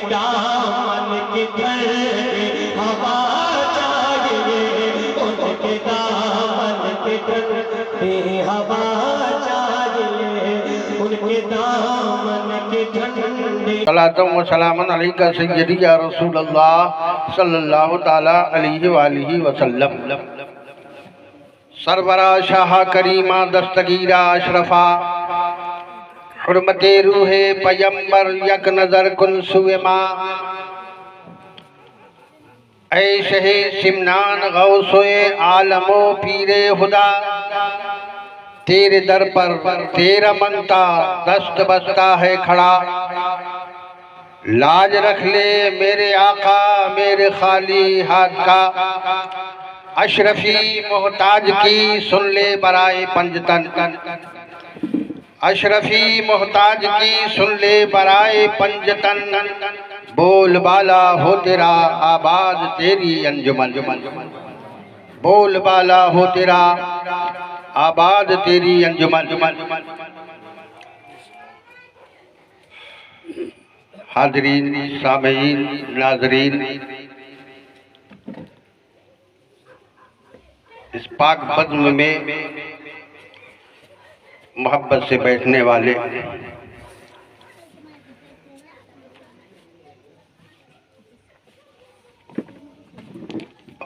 दामन की ठंडी हवा चाहिए, उनके दामन की ठंडी हवा चाहिए, उनके दामन की ठंडी। सलातो व सलामन अलैका सय्यदी या रसूल अल्लाह सल्लल्लाहु ताला अलैहि वालिहि वसल्लम। सरवरा शाह करीमा दस्तगीरा अशरफा हुर्मते रूहे पैगंबर यक नजर कुल सुएमा, ऐ शहे सिमनान गौसोए आलमो पीरे खुदा, तेरे दर पर तेरा मनता दस्त बसता है खड़ा। लाज रख ले मेरे आका मेरे खाली हाथ का, अशरफी मोहताज की सुन ले बराए पंजतन। अशरफी मोहताज की सुन ले बराए पंजतन, बोल बाला हो तेरा आबाद तेरी अंजुमन। बोल बाला हो तेरा आबाद तेरी अंजुमन। हाज़रीन सामीन नाज़रीन, इस पाक बज़्म में मोहब्बत से बैठने वाले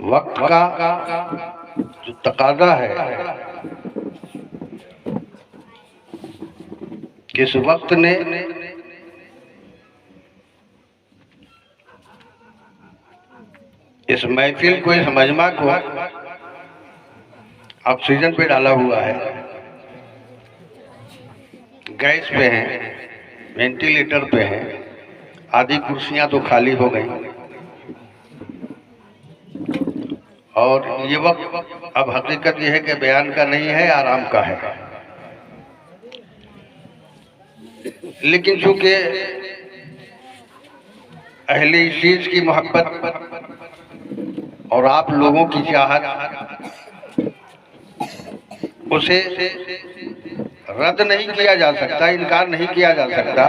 वक्त का जो तकाज़ा है कि इस वक्त ने इस महफिल को, इस मजमा को ऑक्सीजन पे डाला हुआ है, गैस पे हैं, वेंटिलेटर पे हैं, आधी कुर्सियां तो खाली हो गई। और ये वक्त अब हकीकत ये है कि बयान का नहीं है, आराम का है। लेकिन चूंकि अहले इस चीज की मोहब्बत और आप लोगों की चाहत, उसे रद्द नहीं किया जा सकता, इनकार नहीं किया जा सकता।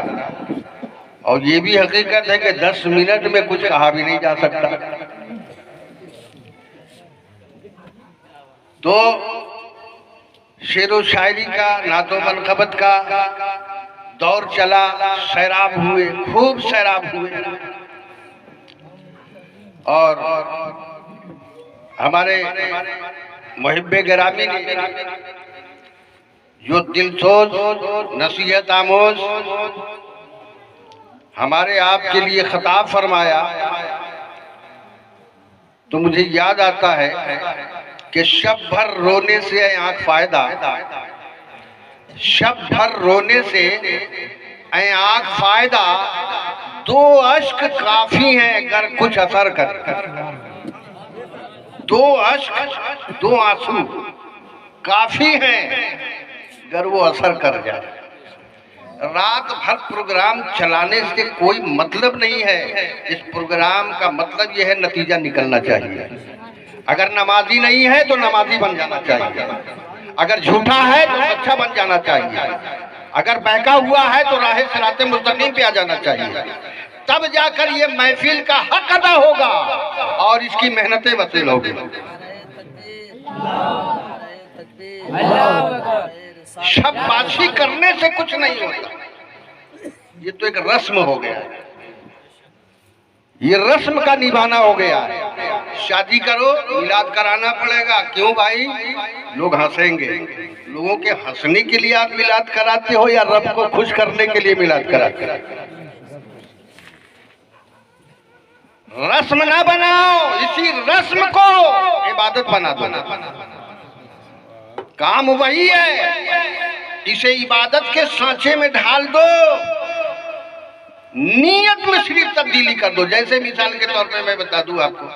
और ये भी हकीकत है कि 10 मिनट में कुछ कहा भी नहीं जा सकता। तो शेर व शायरी का, नातो मनकबत का दौर चला, सैराब हुए, खूब सैराब हुए। और हमारे मुहिब्बे गिरामी ने जो दिलसोज नसीहत आमोज हमारे आपके लिए खिताब फरमाया, तो मुझे याद आता है कि शब भर रोने से आंख फायदा, शब भर रोने से आंख फायदा, 2 अश्क काफी हैं अगर कुछ असर कर। 2 अश्क 2 आंसू काफी हैं अगर वो असर कर जाए। रात भर प्रोग्राम चलाने से कोई मतलब नहीं है। इस प्रोग्राम का मतलब यह है नतीजा निकलना चाहिए। अगर नमाजी नहीं है तो नमाजी बन जाना चाहिए, अगर झूठा है तो सच्चा बन जाना चाहिए, अगर बहका हुआ है तो राह सिराते मुस्तकीम पे आ जाना चाहिए। तब जाकर ये महफिल का हक अदा होगा और इसकी मेहनतें वसूल होगी। शाबाशी करने से कुछ नहीं होता, ये तो एक रस्म हो गया है, ये रस्म का निभाना हो गया है। शादी करो, मिलाद कराना पड़ेगा। क्यों भाई? लोग हंसेंगे। लोगों के हंसने के लिए आप मिलाद कराते हो या रब को खुश करने के लिए मिलाद कराते हो? रस्म ना बनाओ, इसी रस्म को इबादत बना दो। काम वही है, इसे इबादत के सांचे में ढाल दो, नीयत में सिर्फ तब्दीली कर दो। जैसे मिसाल के तौर पे मैं बता दूं आपको,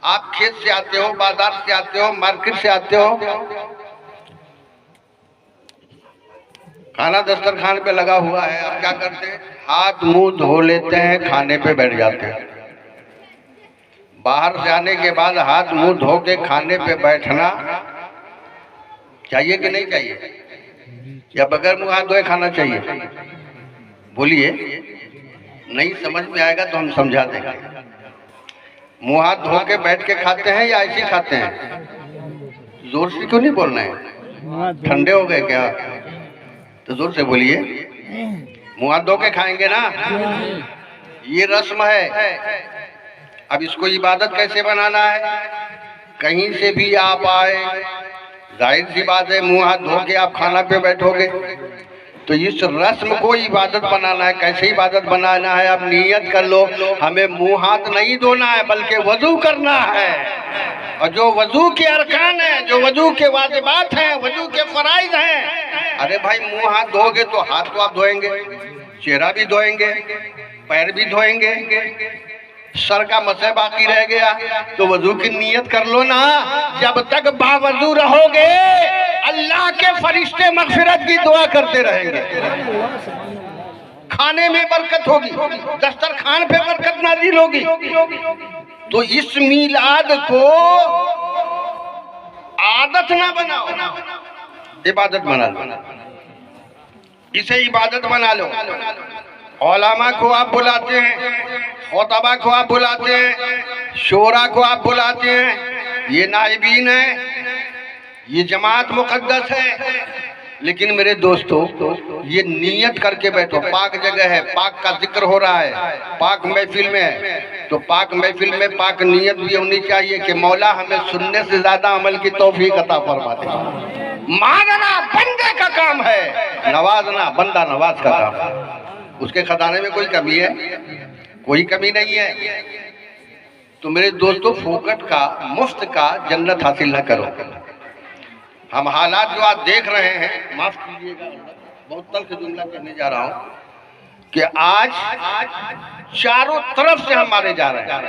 आप खेत से आते हो, बाजार से आते हो, मार्केट से आते हो, खाना दस्तरखान पे लगा हुआ है, आप क्या करते हैं? हाथ मुंह धो लेते हैं, खाने पे बैठ जाते हैं। बाहर से आने के बाद हाथ मुंह धो के खाने पे बैठना चाहिए कि नहीं चाहिए? या बगैर मुंह हाथ धोए खाना चाहिए? बोलिए। नहीं समझ में आएगा तो हम समझा देंगे। मुंह हाथ धो के बैठ के खाते हैं या ऐसे ही खाते हैं? जोर से क्यों नहीं बोलना है? ठंडे हो गए क्या? तो जोर से बोलिए। मुंह हाथ धो के खाएंगे ना, ये रस्म है। अब इसको इबादत कैसे बनाना है? कहीं से भी आप आए, जाहिर सी बात है मुंह हाथ धो के आप खाना पे बैठोगे, तो इस रस्म को इबादत बनाना है। कैसे इबादत बनाना है? आप नियत कर लो, हमें मुंह हाथ नहीं धोना है बल्कि वजू करना है। और जो वजू के अरकान हैं, जो वजू के वाजिबात हैं, वजू के फराइज हैं, अरे भाई मुंह हाथ धोगे तो हाथ तो आप धोएंगे, चेहरा भी धोएंगे, पैर भी धोएंगे, सर का मसह बाकी रह गया तो वजू की नियत कर लो ना। जब तक बावजू रहोगे अल्लाह के फरिश्ते मगफिरत की दुआ करते रहेंगे। खाने में बरकत होगी, दस्तरखान पे बरकत नाजिल होगी। तो इस मिलाद को आदत ना बनाओ, इबादत बना लो। इसे इबादत बना लो। औलामा को आप बुलाते हैं, खुतबा को आप बुलाते हैं, शोरा को आप बुलाते हैं, ये नाइबीन है, ये जमात मुकद्दस है। लेकिन मेरे दोस्तों, ये नियत करके बैठो। पाक जगह है, पाक का जिक्र हो रहा है, पाक महफिल में है, तो पाक महफिल में पाक नियत भी होनी चाहिए कि मौला हमें सुनने से ज्यादा अमल की तौफीक अता फरमा दे। मांगना बंदे का काम है, नवाजना बंदा नवाज का काम है। उसके खजाने में कोई कमी है? कोई कमी नहीं है। तो मेरे दोस्तों, फोकट का, मुफ्त का जन्नत हासिल न करो। हम हालात जो आज देख रहे हैं, माफ कीजिएगा, बहुत तल्ख जुमला कहने जा रहा हूं कि आज चारों तरफ से हम मारे जा रहे हैं।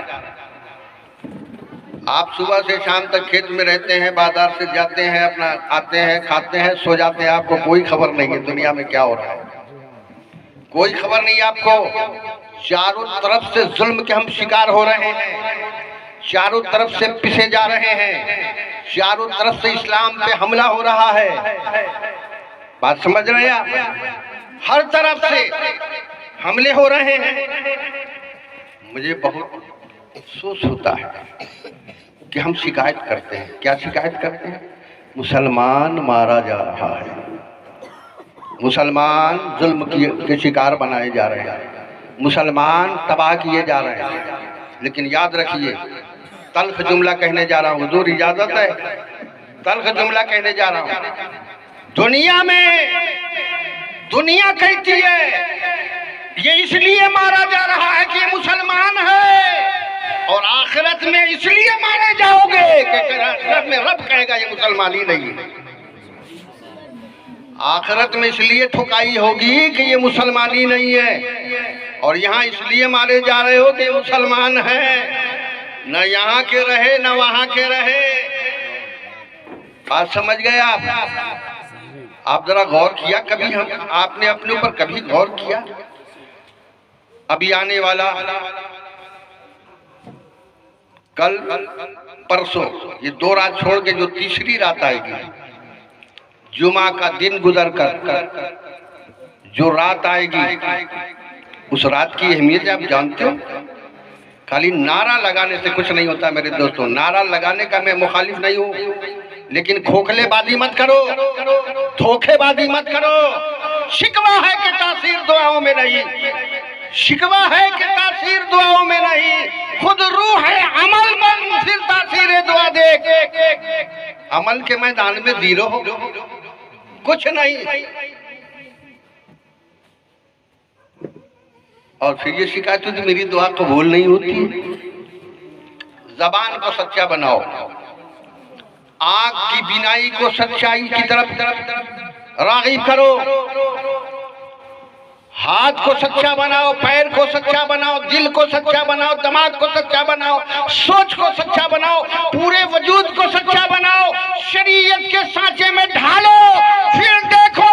आप सुबह से शाम तक खेत में रहते हैं, बाजार से जाते हैं, अपना आते हैं, खाते हैं, सो जाते हैं, आपको कोई खबर नहीं है दुनिया में क्या हो रहा है, कोई खबर नहीं आपको। चारों तरफ से जुल्म के हम शिकार हो रहे हैं, चारों तरफ से पिसे जा रहे हैं, चारों तरफ से इस्लाम पे हमला हो रहा है। बात समझ रहे हैं आप? हर तरफ से हमले हो रहे हैं। मुझे बहुत अफसोस होता है कि हम शिकायत करते हैं। क्या शिकायत करते हैं? मुसलमान मारा जा रहा है, मुसलमान जुल्म के शिकार बनाए जा रहे हैं, मुसलमान तबाह किए जा रहे हैं। लेकिन याद रखिए, तल्ख जुमला कहने जा रहा हूँ, हुजूर इजाजत है, तल्ख जुमला कहने जा रहा हूँ। दुनिया में दुनिया कहती है ये इसलिए मारा जा रहा है कि ये मुसलमान है, और आखिरत में इसलिए मारे जाओगे कि आखिरत में रब कहेगा ये मुसलमान ही नहीं है। आखिरत में इसलिए ठुकाई होगी कि ये मुसलमान ही नहीं है, और यहाँ इसलिए मारे जा रहे हो कि ये मुसलमान है। न यहाँ के रहे न वहाँ के रहे। बात समझ गए आप जरा गौर किया कभी? हम आपने अपने ऊपर कभी गौर किया? अभी आने वाला कल परसों, ये 2 रात छोड़ के जो तीसरी रात आएगी, जुमा का दिन गुजर कर जो रात आएगी, उस रात की अहमियत आप जानते हो? खाली नारा लगाने से कुछ नहीं होता मेरे दोस्तों। नारा लगाने का मैं मुखालिफ नहीं हूँ, लेकिन खोखलेबाजी मत करो, धोखेबाजी मत करो। शिकवा है कि तासीर दुआओं में नहीं, शिकवा है कि तासीर दुआओं में नहीं। खुद रूह है अमल में, फिर तासीर दुआ देख। अमल के मैदान में जीरो हो, कुछ नहीं। और फिर ये शिकायत होती मेरी दुआ कबूल नहीं होती। जबान को सच्चा बनाओ, आंख की बिनाई को सच्चाई की तरफ राग़िब करो, हाथ को सच्चा बनाओ, पैर को सच्चा बनाओ, दिल को सच्चा बनाओ, दिमाग को सच्चा बनाओ, सोच को सच्चा बनाओ, पूरे वजूद को सच्चा बनाओ, शरीयत के सांचे में ढालो। फिर देखो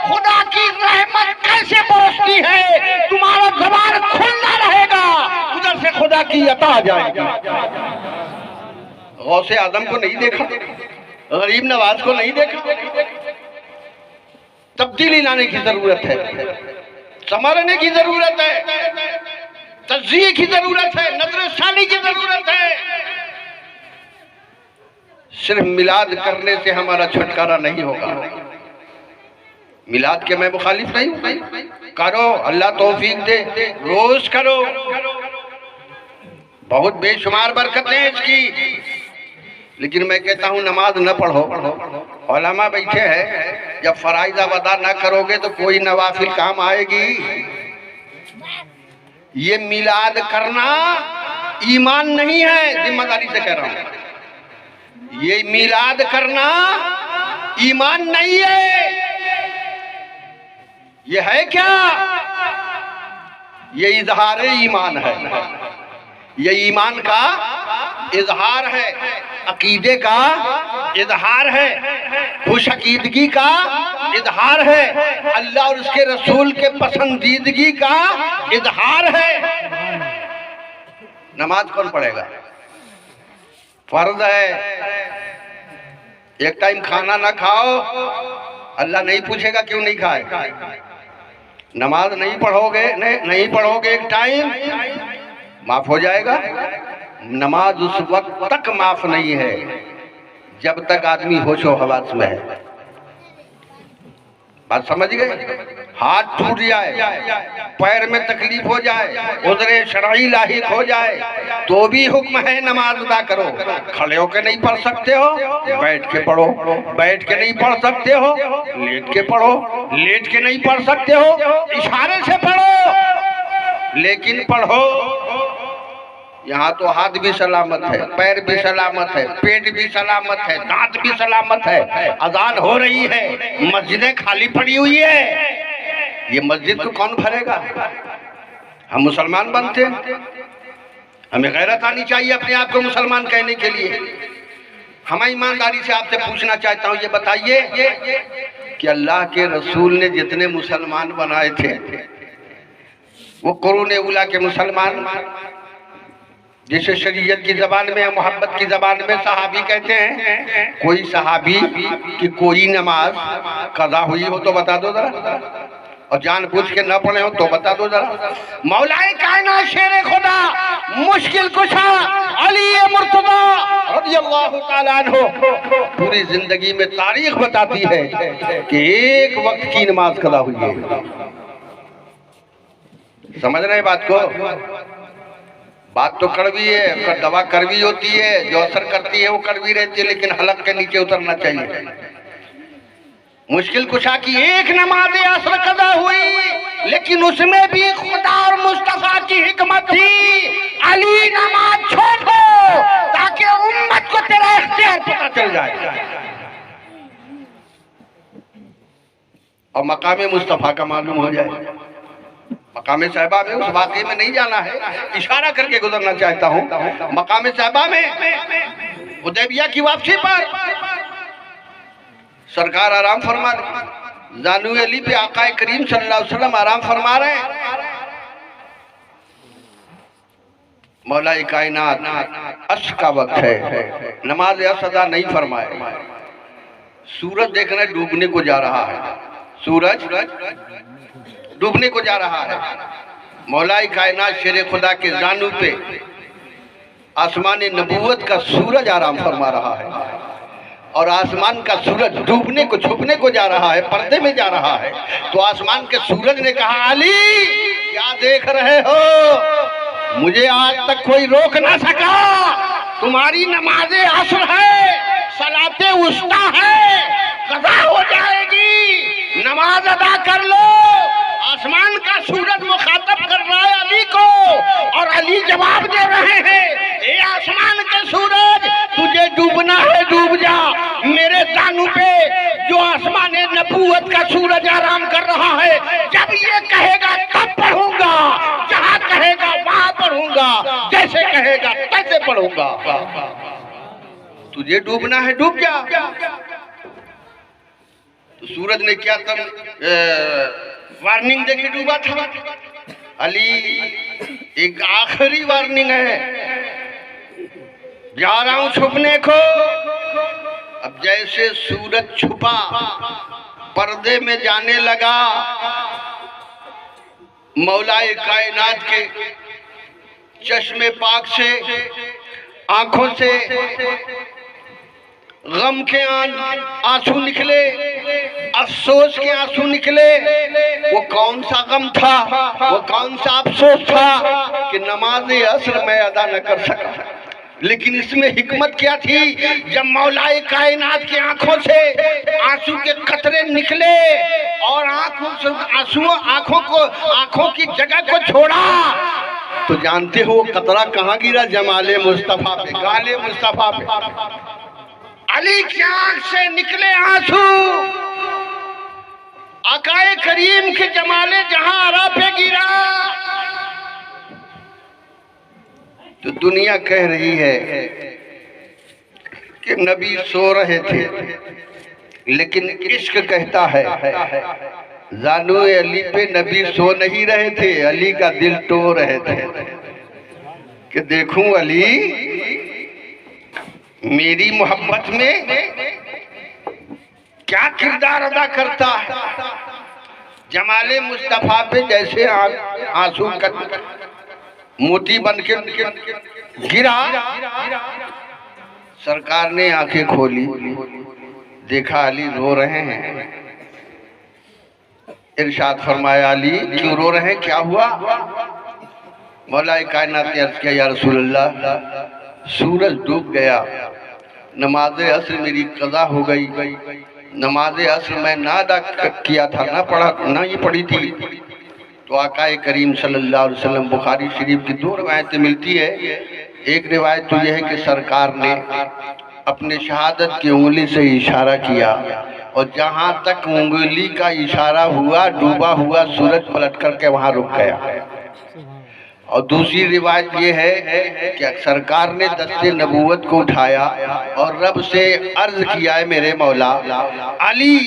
खुदा की रहमत कैसे बरसती है। तुम्हारा ज़बान खुला रहेगा, उधर से खुदा की अता आ जाएगी। गौसे आजम को नहीं देखा, गरीब नवाज को नहीं देखा। तब्दीली लाने की जरूरत है, संभालने की जरूरत है। तज़किये की जरूरत है, नजरसानी की जरूरत है। सिर्फ मिलाद करने से हमारा छुटकारा नहीं होगा। मिलाद के मैं मुखालिफ नहीं हूं, करो, अल्लाह तौफीक दे, रोज करो, बहुत बेशुमार बरकतें हैं इसकी। लेकिन मैं कहता हूं नमाज न पढ़ो। उलमा बैठे हैं, जब फराइज अदा न करोगे तो कोई नवाफिल काम आएगी? ये मिलाद करना ईमान नहीं है, जिम्मेदारी से कह रहा हूं। ये मिलाद करना ईमान नहीं है। ये है क्या? ये इजहार ईमान है, ये ईमान का इजहार है, अकीदे का इजहार है, खुश अकीदगी का इजहार है, अल्लाह और उसके रसूल के पसंदीदगी का इजहार है। नमाज कौन पढ़ेगा? फर्ज है। एक टाइम खाना ना खाओ, अल्लाह नहीं पूछेगा क्यों नहीं खाए। नमाज नहीं पढ़ोगे, नहीं पढ़ोगे एक टाइम, माफ हो जाएगा। नमाज उस वक्त तक माफ नहीं है जब तक आदमी होशो हवास में है। बात समझ गए? हाथ टूट जाए, पैर में तकलीफ हो जाए, उधरे शरई लाहिक हो जाए, तो भी हुक्म है नमाज अदा करो। खड़े होकर नहीं पढ़ सकते हो, बैठ के पढ़ो। बैठ के नहीं पढ़ सकते हो, लेट के पढ़ो। लेट के नहीं पढ़ सकते हो, इशारे से पढ़ो, लेकिन पढ़ो। यहाँ तो हाथ भी सलामत है, पैर भी सलामत है, पेट भी सलामत है, दांत भी सलामत है। अजान हो रही है, मस्जिदें खाली पड़ी हुई है। ये मस्जिद को कौन भरेगा? हम मुसलमान बनते हैं, हमें गैरत आनी चाहिए अपने आप को मुसलमान कहने के लिए। हम ईमानदारी से आपसे पूछना चाहता हूँ, ये बताइए कि अल्लाह के रसूल ने जितने मुसलमान बनाए थे, वो कुरूने उला के मुसलमान, जिसे शरीयत की जबान में, मोहब्बत की जबान में सहाबी कहते हैं, कोई सहाबी की कोई नमाज कज़ा हुई हो तो बता दो जरा, और जानबूझ के न पढ़े हो तो बता दो जरा। मौलाए कायनात शेरे खुदा मुश्किल कुशा अली मुर्तज़ा रज़ियल्लाहु ताला अन्हु पूरी जिंदगी में तारीख बताती है कि एक वक्त की नमाज कज़ा हुई है। समझ रहे बात को? बात तो कड़वी है, पर दवा कड़वी होती है, जो असर करती है वो कड़वी रहती है, लेकिन हलक के नीचे उतरना चाहिए। मुश्किल कुशा की एक नमाज असर कदा हुई, लेकिन उसमें भी खुदा और मुस्तफा की हिकमत थी। अली नमाज छोड़ दो ताकि उम्मत को तेरा इख्तियार पता चल जाए, और मकाम मुस्तफा का मालूम हो जाए। मकाम साहिबा में उस वाक़े में नहीं जाना है, इशारा करके गुजरना चाहता हूँ। मकाम साहिबा में हुदैबिया की वापसी पर सरकार आराम फरमा रहे, जानू अली पे आकाए करीम सल्लल्लाहु अलैहि वसल्लम आराम फरमा रहे हैं। मौलाए कायनात अश का वक्त है, नमाज अदा नहीं फरमाए। सूरज देखना डूबने को जा रहा है, सूरज डूबने को जा रहा है। मौलाए कायनात शेरे खुदा के जानू पे आसमान नबूवत का सूरज आराम फरमा रहा है, और आसमान का सूरज डूबने को, छुपने को जा रहा है, पर्दे में जा रहा है। तो आसमान के सूरज ने कहा, अली क्या देख रहे हो? मुझे आज तक कोई रोक ना सका। तुम्हारी नमाज़े असर है, सलाते उस्ता है, कज़ा हो जाएगी, नमाज अदा कर लो। आसमान का सूरज मुखातब कर रहा है अली को, और अली जवाब दे रहे हैं, ए आसमान के सूरज, तुझे डूबना है डूब जा। मेरे जानू पे जो आसमान नबूवत का सूरज आराम कर रहा है, जब ये कहेगा तब पढ़ूंगा, जहां कहेगा वहां पढ़ूंगा, जैसे कहेगा तैसे पढ़ूंगा। तुझे डूबना है डूब जा। तो सूरज ने क्या तब वार्निंग देके डूबा था? अली एक आखिरी वार्निंग है, जा रहा हूं छुपने को। अब जैसे सूरज छुपा, पर्दे में जाने लगा, मौलाए कायनात के चश्मे पाक से, आंखों से गम के आंसू निकले, अफसोस के आंसू निकले। वो कौन सा गम था, वो कौन सा अफसोस था कि नमाज असर मैं अदा न कर सका। लेकिन इसमें हिकमत क्या थी, जब मौलाए कायनात की आंखों से आंसू के कतरे निकले और आंखों की जगह को छोड़ा, तो जानते हो कतरा कहाँ गिरा? जमाले मुस्तफा पे, गाले मुस्तफा पे। अली की आंख से निकले आंसू आकाए करीम के जमाले जहां आरा पे गिरा। तो दुनिया कह रही है कि नबी सो रहे थे, लेकिन इश्क कहता है जानू अली पे नबी सो नहीं रहे थे, अली का दिल टो रहे थे कि देखूं अली मेरी मोहब्बत में क्या किरदार अदा करता है। जमाले मुस्तफा पे जैसे आंसू का मोती बन के गिरा, सरकार ने आंखें खोली, देखा अली रो रहे हैं। इरशाद फरमाया अली क्यों रो रहे हैं, क्या हुआ? मौलाए कायनात ने अर्ज किया या रसूलल्लाह सूरज डूब गया, नमाज असर मेरी कज़ा हो गई, नमाज असर मैं ना अदा किया था, ना पढ़ा, ना ही पढ़ी थी। तो आकाए करीम सल्लल्लाहु अलैहि वसल्लम, बुखारी शरीफ की 2 रिवायतें मिलती है। एक रिवायत तो यह है कि सरकार ने अपने शहादत की उंगली से इशारा किया और जहां तक उंगली का इशारा हुआ डूबा हुआ सूरज पलट करके वहां रुक गया। और दूसरी रिवायत ये है कि सरकार ने दस्ते नबूवत को उठाया और रब से अर्ज किया है मेरे मौला अली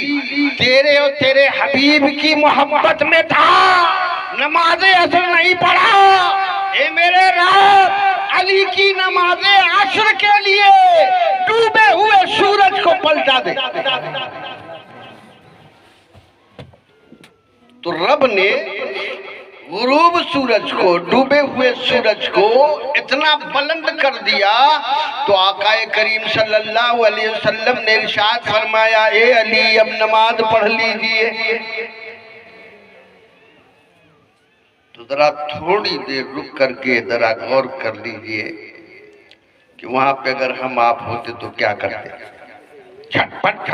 तेरे और तेरे हबीब की मोहब्बत में था, नमाज असर नहीं पढ़ा। ए मेरे रब अली की नमाज असर के लिए डूबे हुए सूरज को पलटा दे। तो रब ने गुरूब सूरज को, डूबे हुए सूरज को इतना बुलंद कर दिया। तो आकाए करीम सल्लल्लाहु अलैहि वसल्लम ने इरशाद फरमाया ए अली अब नमाज पढ़ लीजिए। तो जरा थोड़ी देर रुक करके जरा गौर कर लीजिए कि वहां पे अगर हम आप होते तो क्या करते। झटपट